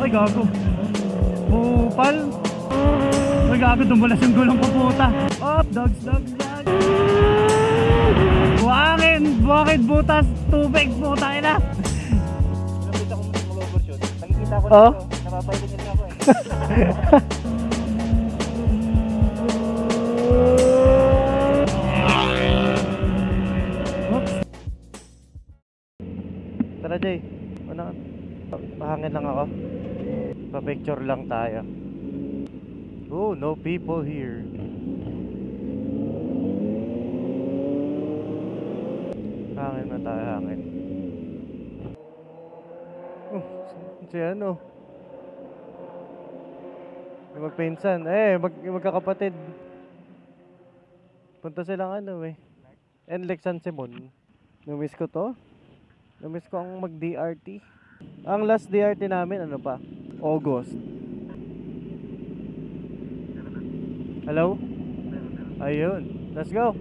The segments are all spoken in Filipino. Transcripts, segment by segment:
Ay gago. Bupal. Ay gago, dumulas yung gulong ko puta. Up, dogs. Buhangin, butas, tubig, puta ina. Nakita ko mag-overshoot. Nakikita ko Oh? na ito. Napapailingin na ako eh. Oops. Tara Jay, pahangin lang ako. Pa-picture lang tayo. Oh, no people here. Hangin na tayo, hangin. Oh, si ano? Yung magpinsan. Magkakapatid. Punta silang ano eh. NLEX San Simon. Namiss ko to. Namiss ko ang mag-DRT. Ang last DRT namin, ano pa? August. Hello? Ayun. Let's go.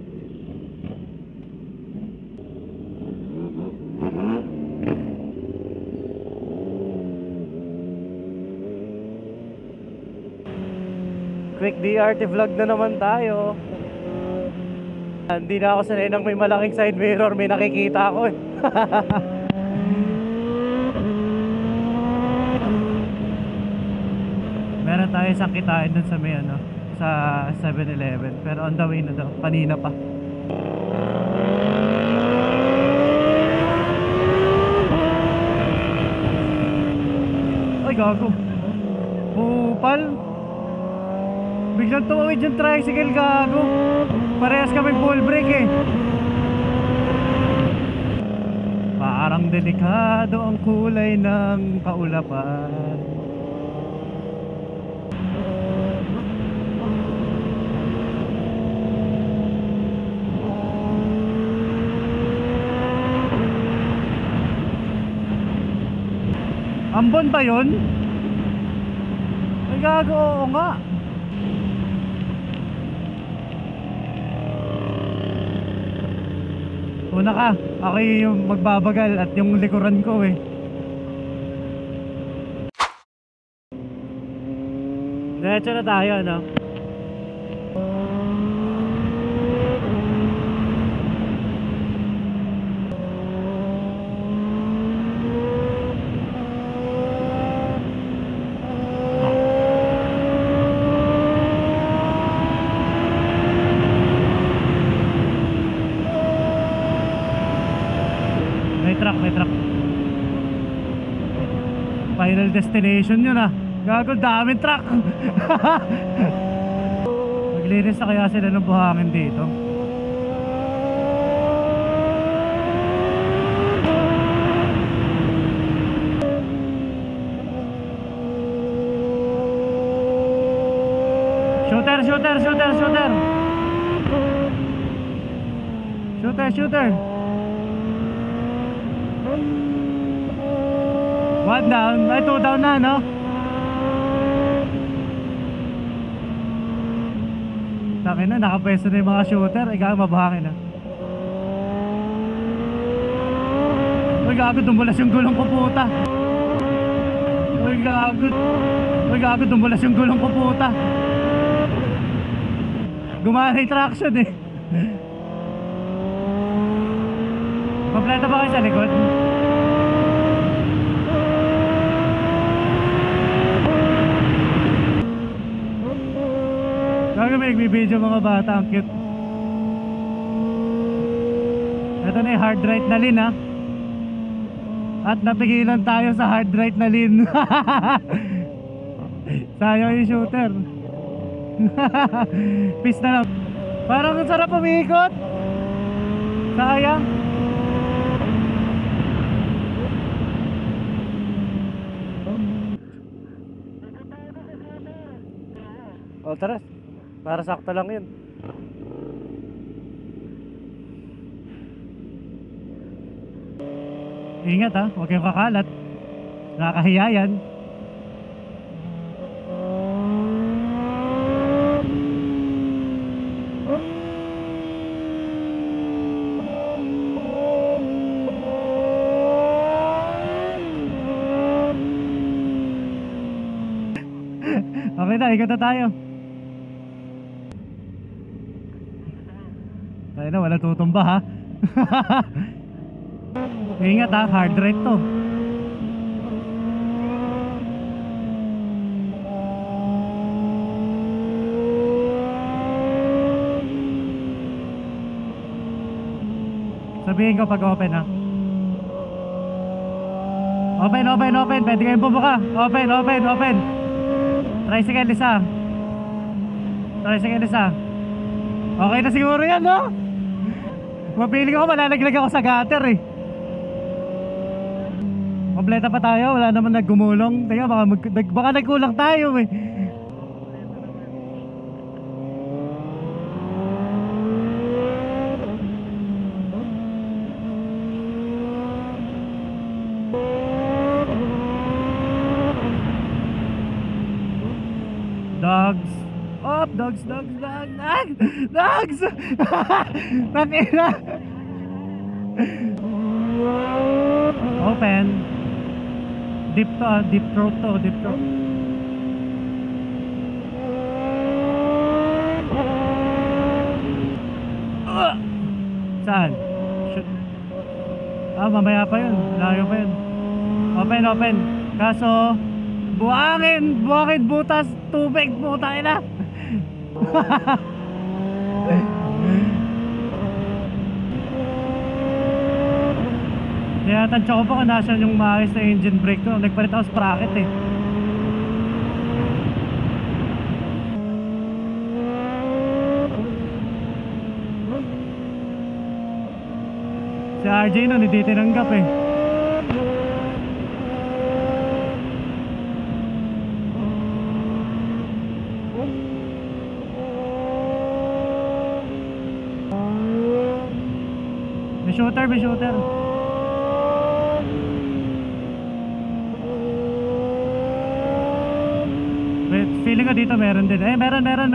Quick DRT vlog na naman tayo. Hindi na ako sanay nang may malaking side mirror. May nakikita ako eh. Meron tayo isang kitain dun sa may ano, sa 7-Eleven. Pero on the way na daw, kanina pa. Ay gago. Bupal. Biglang tumawid yung tricycle, gago. Parehas kami full brake eh. Parang delikado ang kulay ng kaulapan. Ambon ba yun? Ay gago, oo nga. Una ka, ako yung magbabagal at yung likuran ko eh. Diretso na tayo, no? May truck. Final destination yun ah. Gago, daming truck. Maglinis na kaya sila ng buhangin dito. Shooter. One down, ay 2 down na, no? Takin na, nakapwesto na yung mga shooter. Ay gago, mabuhangin na. Ay gago, dumulas yung gulong ko puta. Ay gago, dumulas yung gulong ko puta. Gumana yung traction eh. Kompleto ba kayo sa likod? Gago, may nagbibideo mga bata, ang cute. Ito na yung hard right na lane ha. At napigilan tayo sa hard right na lane. Sayang yung shooter. Peace na lang. Parang ang sarap umikot. Sayang. O tara, para sakto lang yun. Ingat ha, huwag kayong kakalat. Nakakahiya yan. Okay na, ikot na tayo. Tayo na, wala tutumba ha. Ingat ha, hard right to. Sabihin ko pag open ha. Open, open, open. Pwede kayong bumuka. Open, open, open. Tricycle isa. Tricycle isa. Okay na siguro yan, no? Mapili ko malalaglag ako sa gutter eh. Kompleta pa tayo. Wala naman naggumulong. Tingnan, baka nagkulang tayo eh. Dogs. Up, dogs, dogs, dogs, dogs, dogs. Nakina. Open. Deep to, deep throat to, deep throat. Saan? Shoot. Mamaya pa yun. Layo pa yun. Open, open. Kaso buhangin, buhangin, butas, tubig, putay na. Kaya tansya ko pa kung nasa yung maayos na engine brake ko. Nagpalit ako sprocket eh. Si RJ nun, hindi tinanggap eh. May shooter, may shooter. Wait, feeling ko dito meron din. Eh, meron. Meron.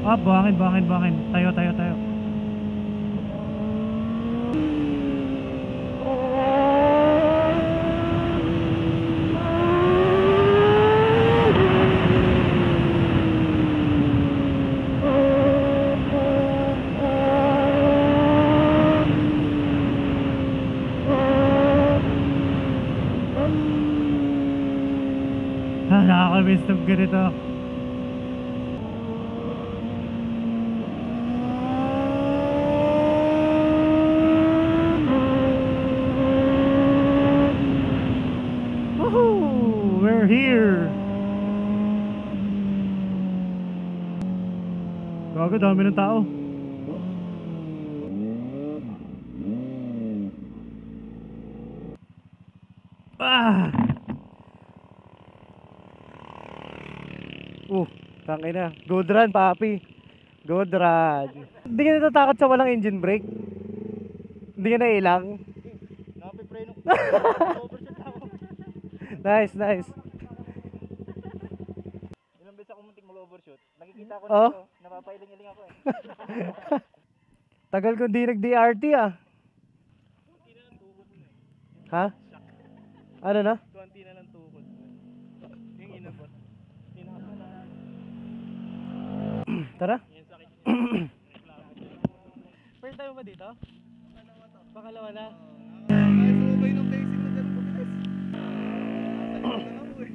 Ah, buhangin. Tayo. Nakakamiss ng ganito. Woohoo! We're here! Gago, dami ng tao. Ah! Tangina. Good run, papi. Good run. Hindi ka natatakot sa walang engine brake? Hindi ka nailang? Nakapipreno. Overshot ako. Nice. Ilang beses ako muntik mag-overshoot. Nakikita ko Oh? dito, napapailing-iling ako eh. Tagal ko di nag-DRT ah. Ha? Ano na? 20 na lang tukod. Yung inabot. Tara. Yan sakit niya. First time ba dito? Pangalawa na. Ay, sumabay ng basic na ganun mabilis. Nasa likod na ako eh.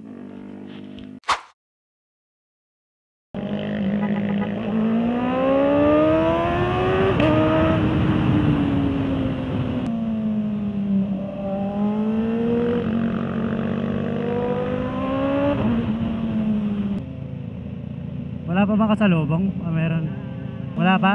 Wala pa bang kasalubong? Meron. Wala pa?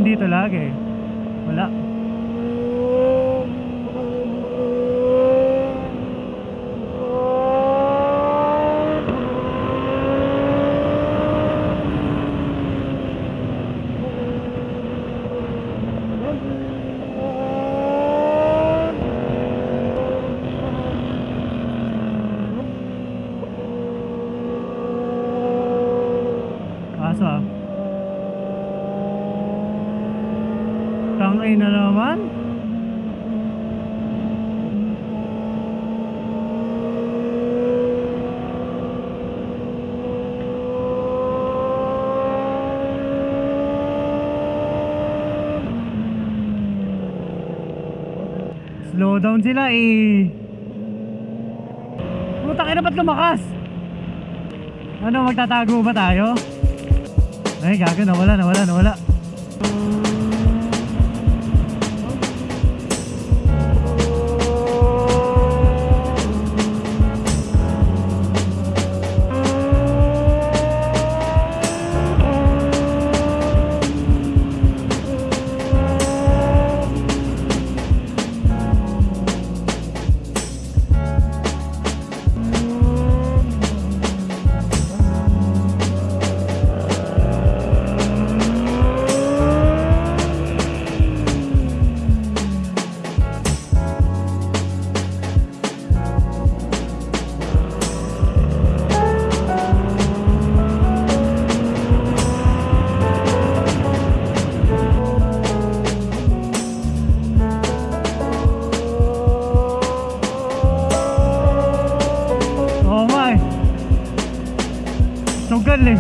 nandito lagi. Wala. Kaso tangay na naman. Slow down sila eh. Putang ina, ba't lumakas? Ano, magtatago ba tayo? Ay, gago, nawala. Sugal eh.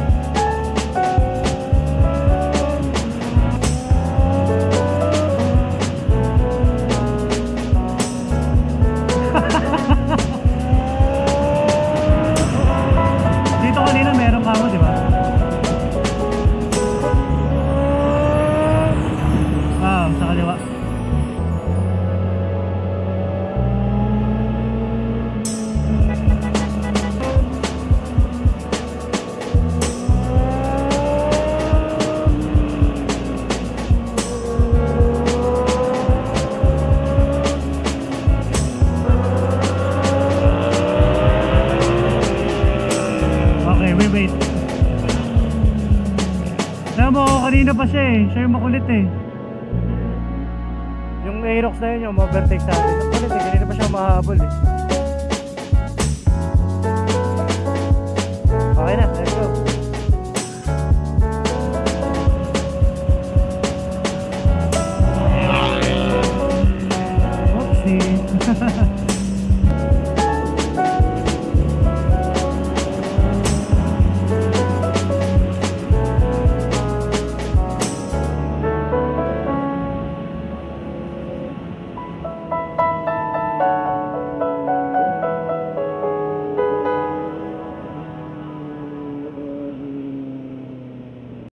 Dito kanina meron ka mo, di ba? Sa kaliwa. Wait. Alam mo, kanina pa siya eh. Siya yung makulit eh. Yung Aerox na yun, yung overtake sa atin. Ang kulit eh, kanina pa siya mahabol eh.